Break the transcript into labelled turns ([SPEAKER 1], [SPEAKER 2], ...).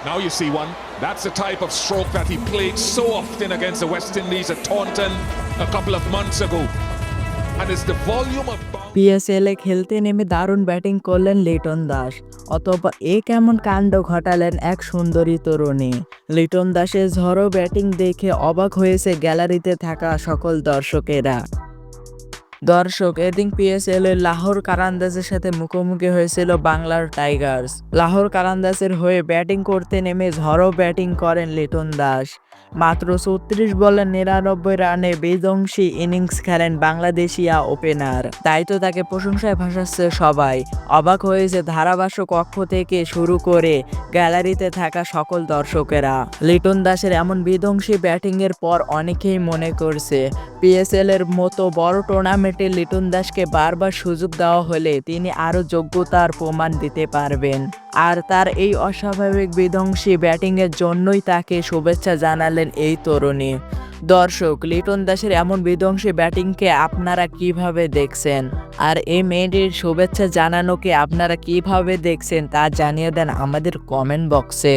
[SPEAKER 1] Now you see one. That's the type of stroke that he played so often against the West Indies at Taunton a couple of months ago. And it's the volume of
[SPEAKER 2] PSL এ খেলতে নেমে দারুণ batting করলেন লিটন দাস, অতঃপর কেমন কাণ্ড ঘটালেন এক সুন্দরী তরুণী। লিটন দাসের ঝড়ো ব্যাটিং দেখে অবাক হয়েছে গ্যালারিতে থাকা সকল দর্শকেরা। এদিন পিএসএল এর লাহোর কারান্দাজের সাথে মুখোমুখি হয়েছিল বাংলার টাইগার্স। লাহোর কারান্দাজের হয়ে ব্যাটিং করতে নেমে ঝড়ো ব্যাটিং করেন লিটন দাস। মাত্র ৩৬ বলে ৯৯ রানে বিধ্বংসী ইনিংস খেলেন বাংলাদেশিয়া ওপেনার। তাই তো তাকে প্রশংসায় ভাসাচ্ছে সবাই। অবাক হয়েছে ধারাভাষ্য কক্ষ থেকে শুরু করে গ্যালারিতে থাকা সকল দর্শকেরা। লিটন দাসের এমন বিধ্বংসী ব্যাটিংয়ের পর অনেকেই মনে করছে পিএসএল এর মতো বড় টুর্নামেন্টে লিটন দাসকে বারবার সুযোগ দেওয়া হলে তিনি আরও যোগ্যতার প্রমাণ দিতে পারবেন। আর তার এই অস্বাভাবিক বিধ্বংসী ব্যাটিংয়ের জন্যই তাকে শুভেচ্ছা জানালেন এই তরুণী। দর্শক, লিটন দাসের এমন বিধ্বংসী ব্যাটিংকে আপনারা কিভাবে দেখছেন? আর এই মেয়েটির শুভেচ্ছা জানানোকে আপনারা কিভাবে দেখছেন তা জানিয়ে দেন আমাদের কমেন্ট বক্সে।